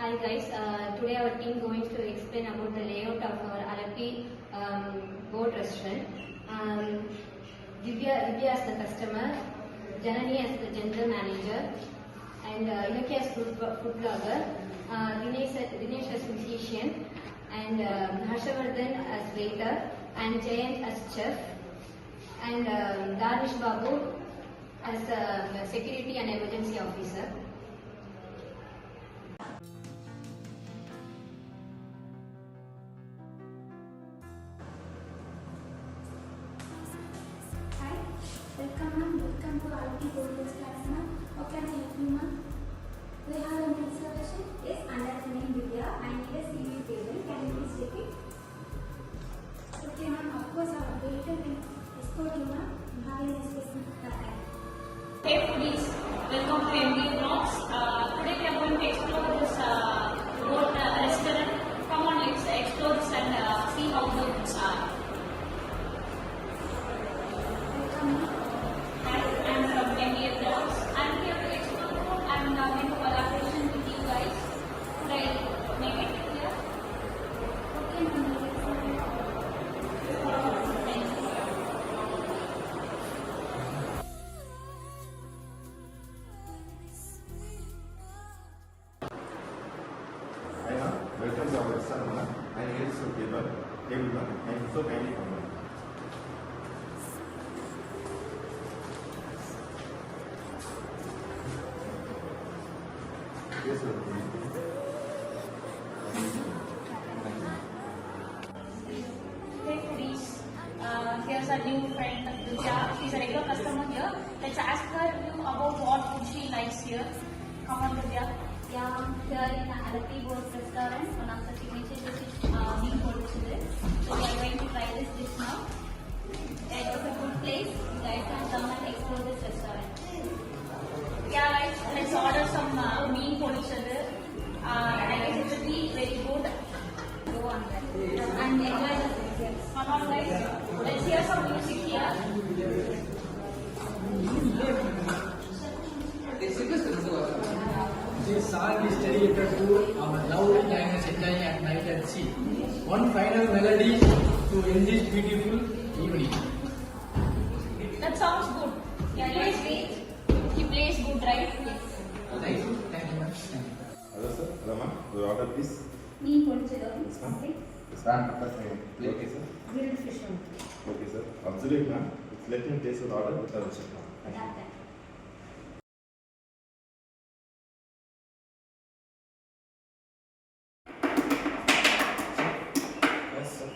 Hi guys, today our team going to explain about the layout of our Alappi boat restaurant. Divya as the customer, Janani as the general manager, and Ilakya as food blogger, Dinesh as musician, and Harshavardhan as waiter, and Jayant as chef, and Danish Babu as security and emergency officer. Welcome ma'am, welcome to Alappi Boathouse class ma'am. How can I help you ma'am? Do you have any reservation? Yes, under the name Divya. I need a seating table. Can you please take it? Okay ma'am, of course our waiter will escort you ma'am. You have any specific Hey foodies, welcome to MD Vlogs. Today we are going to explore this boat restaurant. Come on, let's explore this and see how the foods are. Hi, I'm from MD Vlogs. I'm here to explore the food and make a collaboration with you guys. Could I make it here? Okay ma'am, Thank you. Hi ma'am, welcome to our restaurant ma'am. I need some table ma'am. And so kindly come ma'am. Yes sir. Hey foodies, here's our new friend Divya. She's a regular customer here. Let's ask her about what food she likes here. Come on Divya. Yeah, here in Alappi Boat Restaurant, one of the signature dishes is bean polluchide. So we are going to try this dish now. It was a good place. You guys can come and explore this restaurant. Yeah, guys, let's order some mean polluchide. I guess it will be very good. Go on that. And enjoy the food. Come on guys, let's hear some music here. This song is dedicated to our lovely diners enjoying at night at sea. One final melody to end this beautiful evening. That sounds good. He plays good, right? Thank you. Thank you much. Hello sir. Hello ma'am. Your order please. bean polluchide. Yes ma'am. Okay. Yes ma'am. Okay sir. Grilled fish on. Okay sir. Absolutely ma'am. Let me place your order with our check ma'am. That. Yes sir.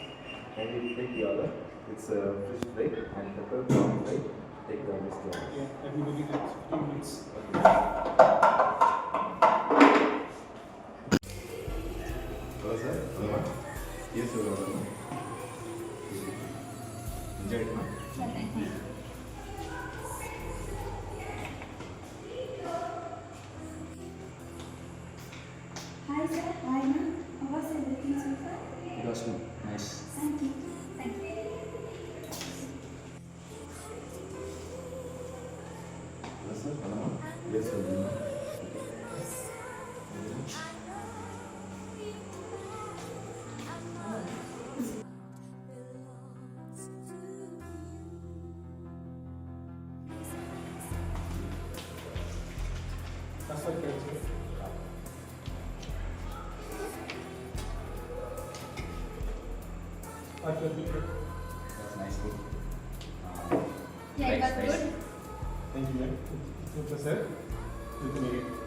Can you take the order? It's a fish fry and pepper prawn fry. Take the rest of it. Yeah, everybody gets 15 minutes. Hello sir. Hello ma'am. Yes your order ma'am. Enjoy it ma'am. Hi sir, hi ma'am. How was everything so far? It was nice. Thank you. Thank you. Hello sir. Hello ma'am. Yes sir. Ma'am. That's what it is. What will be good? It was nice food. Yeah, it was Nice. good. Thank you, ma'am. It was a good to meet you.